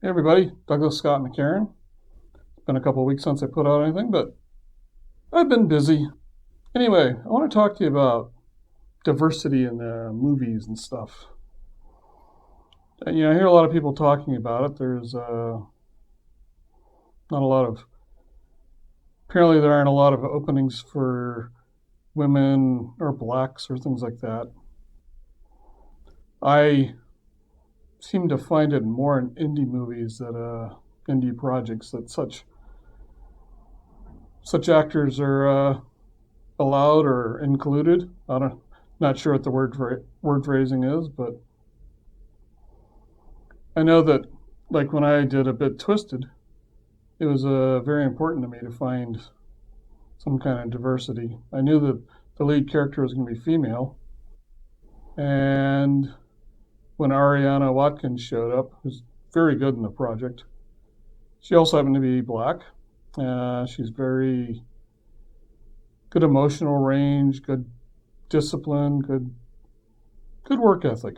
Hey everybody, Douglas Scott McCarron. It's been a couple of weeks since I put out anything, but I've been busy. Anyway, I want to talk to you about diversity in movies and stuff. I hear a lot of people talking about it. There's not a lot of, apparently, there aren't a lot of openings for women or blacks or things like that. I seem to find it more in indie movies indie projects that such actors are allowed or included. Not sure what the word phrasing is, but I know that like when I did A Bit Twisted, it was very important to me to find some kind of diversity. I knew that the lead character was going to be female, and when Ariana Watkins showed up, who's very good in the project, she also happened to be black. She's very good emotional range, good discipline, good work ethic.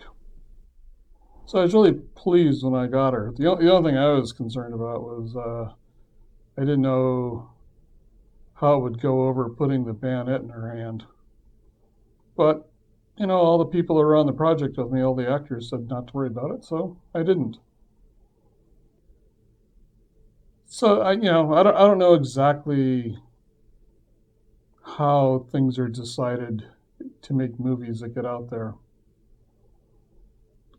So I was really pleased when I got her. The only thing I was concerned about was I didn't know how it would go over putting the bayonet in her hand. But, all the people who were on the project with me, all the actors said not to worry about it, so I didn't. So I don't know exactly how things are decided to make movies that get out there.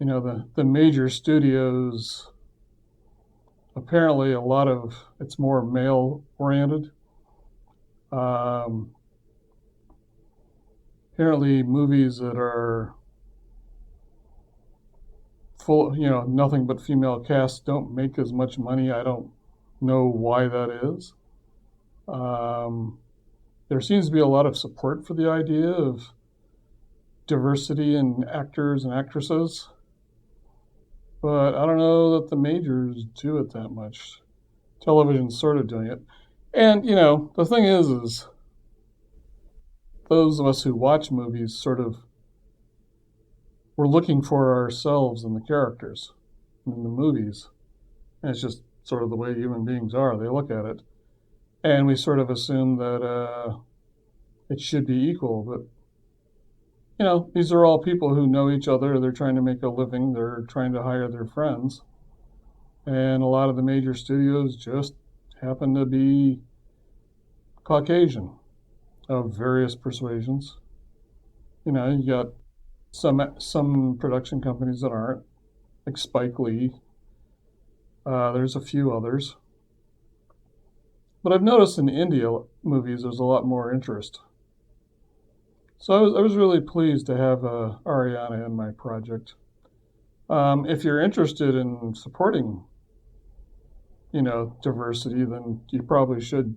The major studios, apparently a lot of it's more male oriented. Um, Apparently movies that are full, nothing but female casts don't make as much money. I don't know why that is. Um, there seems to be a lot of support for the idea of diversity in actors and actresses, but I don't know that the majors do it that much. Television's sort of doing it. And, the thing is those of us who watch movies sort of, we're looking for ourselves in the characters in the movies. And it's just sort of the way human beings are. They look at it. And we sort of assume that it should be equal. But, these are all people who know each other. They're trying to make a living. They're trying to hire their friends. And a lot of the major studios just happen to be Caucasian of various persuasions. You got some production companies that aren't, like Spike Lee. There's a few others. But I've noticed in India movies there's a lot more interest. So I was really pleased to have Ariana in my project. If you're interested in supporting, diversity, then you probably should,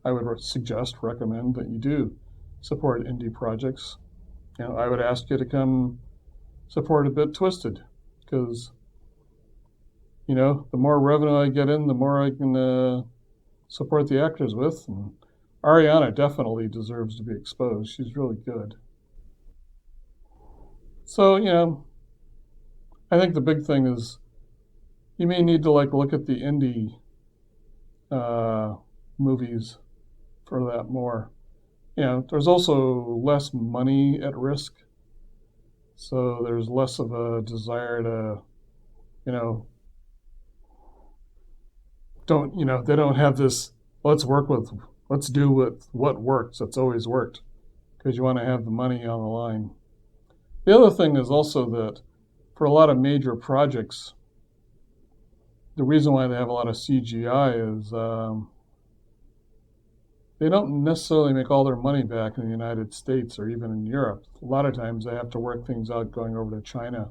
I would recommend that you do support indie projects. I would ask you to come support A Bit Twisted because, the more revenue I get in, the more I can support the actors with. And Ariana definitely deserves to be exposed. She's really good. So, I think the big thing is you may need to look at the indie uh, movies for that more. There's also less money at risk, so there's less of a desire to, you know, they don't have this, let's work with, let's do with what works, that's always worked, because you want to have the money on the line. The other thing is also that for a lot of major projects, the reason why they have a lot of CGI is they don't necessarily make all their money back in the United States or even in Europe. A lot of times they have to work things out going over to China.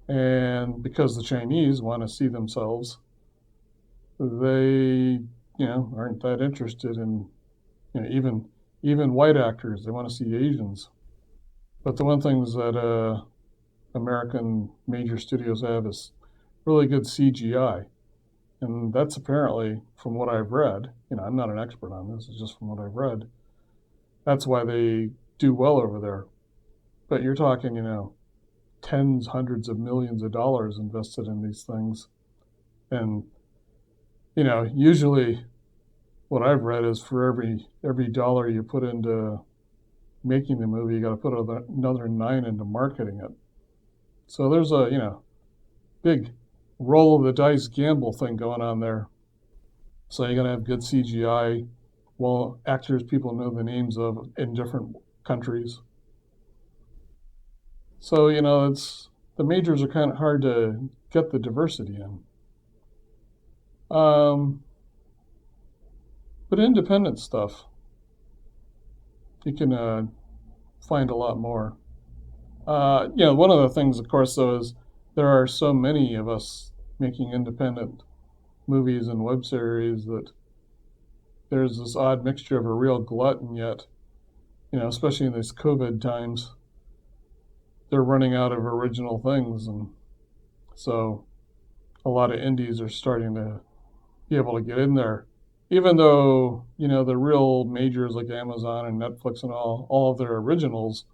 And because the Chinese want to see themselves, they, aren't that interested in, even white actors. They want to see Asians. But the one thing is that American major studios have is really good CGI. And that's apparently, from what I've read, I'm not an expert on this, it's just from what I've read, that's why they do well over there. But you're talking, tens, hundreds of millions of dollars invested in these things. And, usually what I've read is for every dollar you put into making the movie, you got to put another 9 into marketing it. So there's a, big roll of the dice gamble thing going on there. So you got to have good CGI, well, actors people know the names of in different countries. So, it's the majors are kind of hard to get the diversity in. But independent stuff, you can find a lot more. One of the things, of course, though, is there are so many of us making independent movies and web series that there's this odd mixture of a real glut, and yet, especially in these COVID times, they're running out of original things. And so a lot of indies are starting to be able to get in there. Even though, the real majors like Amazon and Netflix and all of their originals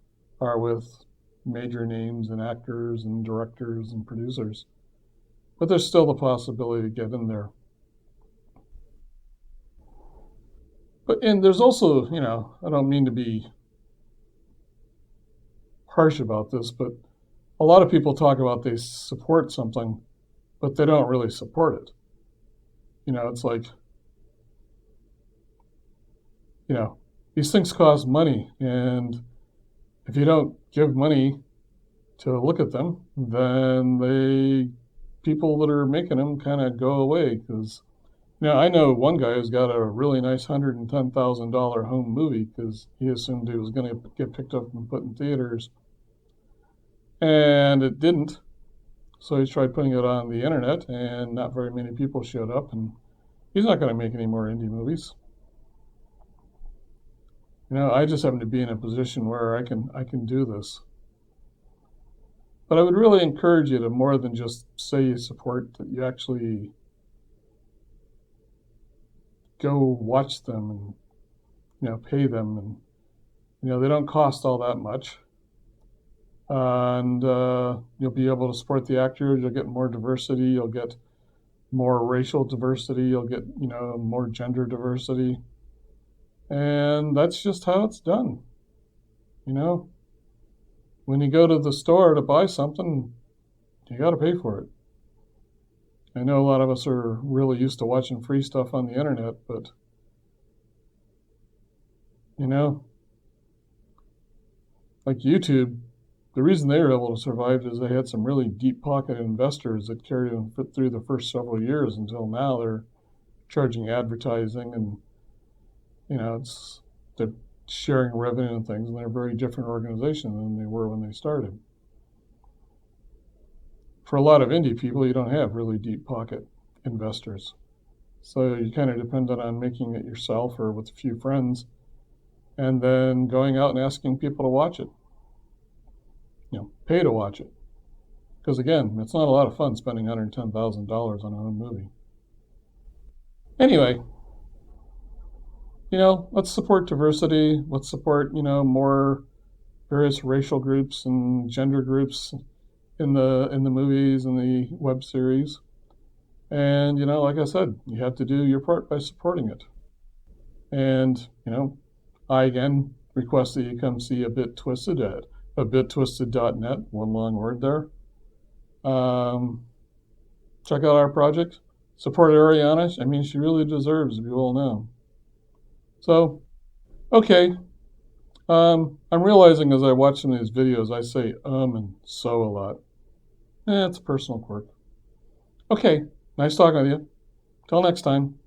are with major names and actors and directors and producers. But there's still the possibility to get in there. And there's also, I don't mean to be harsh about this, but a lot of people talk about they support something, but they don't really support it. It's like, these things cost money, and if you don't give money to look at them, then people that are making them kind of go away. Because I know one guy who's got a really nice $110,000 home movie because he assumed it was going to get picked up and put in theaters, and it didn't. So he tried putting it on the internet, and not very many people showed up, and he's not going to make any more indie movies. I just happen to be in a position where I can do this. But I would really encourage you to, more than just say you support, that you actually go watch them and, pay them. And, they don't cost all that much. And you'll be able to support the actors. You'll get more diversity. You'll get more racial diversity. You'll get, more gender diversity. And that's just how it's done. When you go to the store to buy something, you got to pay for it. I know a lot of us are really used to watching free stuff on the internet, but, like YouTube, the reason they were able to survive is they had some really deep-pocketed investors that carried them through the first several years until now they're charging advertising and, they're sharing revenue and things, and they're a very different organization than they were when they started. For a lot of indie people, you don't have really deep pocket investors. So you kind of dependent on making it yourself or with a few friends, and then going out and asking people to watch it. Pay to watch it. Because again, it's not a lot of fun spending $110,000 on a home movie. Anyway, let's support diversity. Let's support, more various racial groups and gender groups in the movies and the web series. And, like I said, you have to do your part by supporting it. And, I again request that you come see A Bit Twisted at abit-twisted.net, one long word there. Check out our project. Support Ariana. She really deserves to be well known. So, okay. I'm realizing as I watch some of these videos, I say and so a lot. It's a personal quirk. Okay, nice talking with you. Till next time.